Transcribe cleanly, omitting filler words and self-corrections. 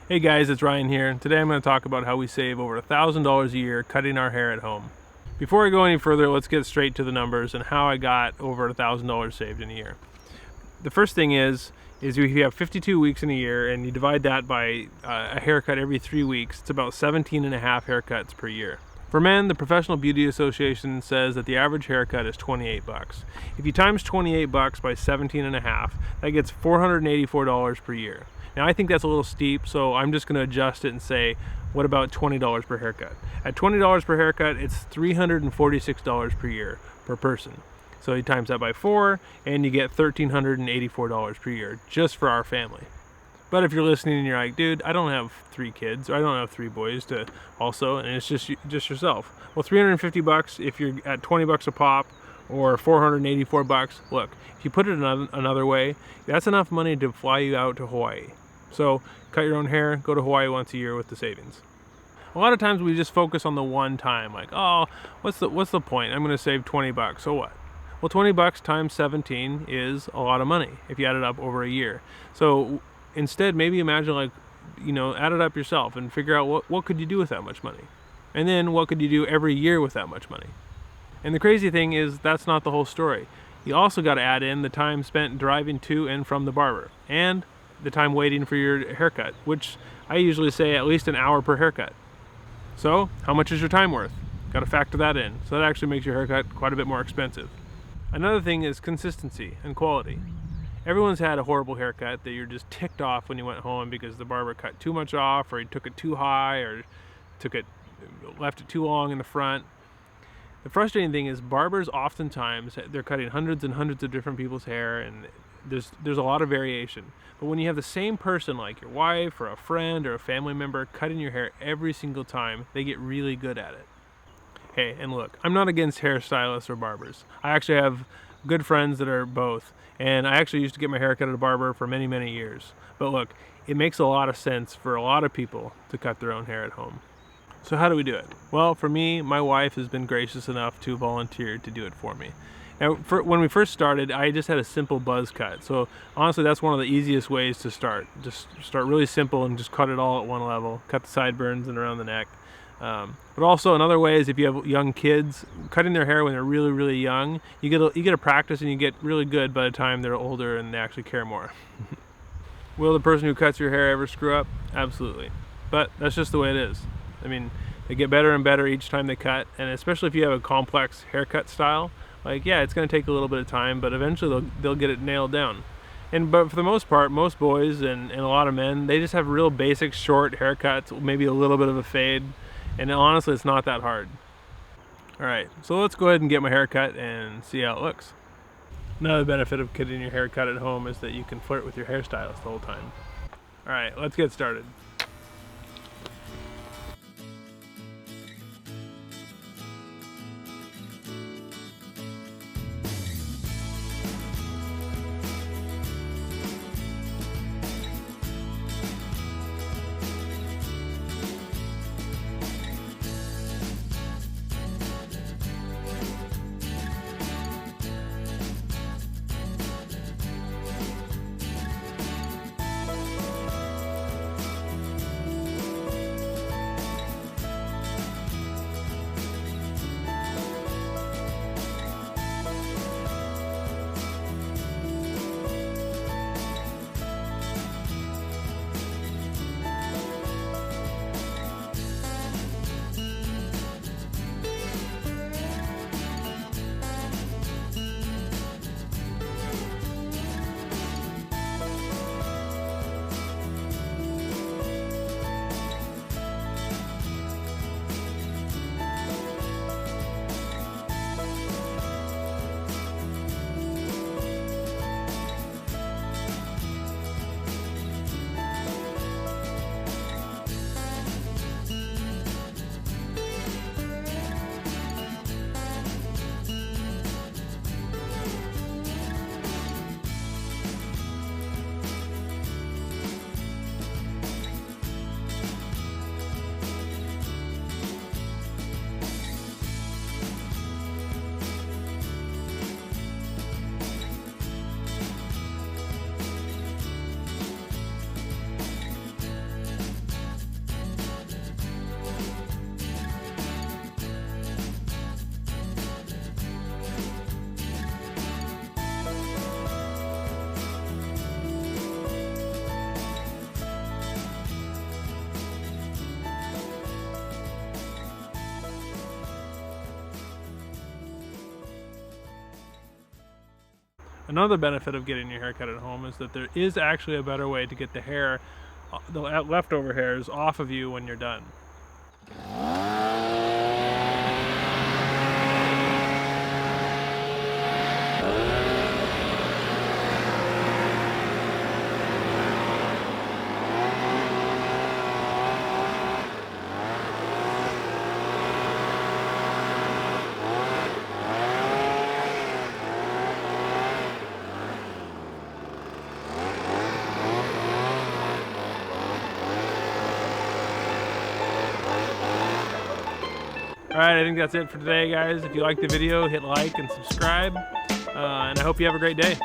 Hey guys, it's Ryan here. Today I'm going to talk about how we save over $1,000 a year cutting our hair at home. Before I go any further, let's get straight to the numbers and how I got over $1,000 saved in a year. The first thing is if you have 52 weeks in a year and you divide that by a haircut every 3 weeks, it's about 17 and a half haircuts per year. For men, the Professional Beauty Association says that the average haircut is $28. If you times $28 by 17 and a half, that gets $484 per year. Now I think that's a little steep, so I'm just going to adjust it and say, what about $20 per haircut? At $20 per haircut, it's $346 per year per person. So you times that by 4, and you get $1,384 per year just for our family. But if you're listening and you're like, dude, I don't have 3 kids, or I don't have 3 boys to also, and it's just yourself. Well, $350 if you're at $20 a pop, or $484. Look, if you put it another way, that's enough money to fly you out to Hawaii. So cut your own hair, go to Hawaii once a year with the savings. A lot of times we just focus on the one time, like, oh, what's the point? I'm going to save $20. So what? Well, $20 times 17 is a lot of money if you add it up over a year. So instead, maybe imagine, like, add it up yourself and figure out what could you do with that much money, and then what could you do every year with that much money. And the crazy thing is that's not the whole story. You also got to add in the time spent driving to and from the barber, and the time waiting for your haircut, which I usually say at least an hour per haircut. So how much is your time worth? Got to factor that in. So that actually makes your haircut quite a bit more expensive. Another thing is consistency and quality. Everyone's had a horrible haircut that you're just ticked off when you went home because the barber cut too much off, or he took it too high, or left it too long in the front. The frustrating thing is barbers oftentimes, they're cutting hundreds and hundreds of different people's hair, and there's a lot of variation. But when you have the same person, like your wife or a friend or a family member, cutting your hair every single time, they get really good at it. Hey, and look, I'm not against hairstylists or barbers. I actually have good friends that are both, and I actually used to get my hair cut at a barber for many, many years. But look, it makes a lot of sense for a lot of people to cut their own hair at home. So how do we do it? Well, for me, my wife has been gracious enough to volunteer to do it for me. Now, when we first started, I just had a simple buzz cut. So honestly, that's one of the easiest ways to start. Just start really simple and just cut it all at one level. Cut the sideburns and around the neck. But also another way is if you have young kids, cutting their hair when they're really, really young, you get a practice and you get really good by the time they're older and they actually care more. Will the person who cuts your hair ever screw up? Absolutely. But that's just the way it is. I mean, they get better and better each time they cut, and especially if you have a complex haircut style, like, yeah, it's going to take a little bit of time, but eventually they'll get it nailed down. But for the most part, most boys and a lot of men, they just have real basic short haircuts, maybe a little bit of a fade, and honestly, it's not that hard. All right, so let's go ahead and get my hair cut and see how it looks. Another benefit of getting your hair cut at home is that you can flirt with your hairstylist the whole time. All right, let's get started. Another benefit of getting your hair cut at home is that there is actually a better way to get the hair, the leftover hairs, off of you when you're done. Alright, I think that's it for today, guys. If you liked the video, hit like and subscribe. And I hope you have a great day.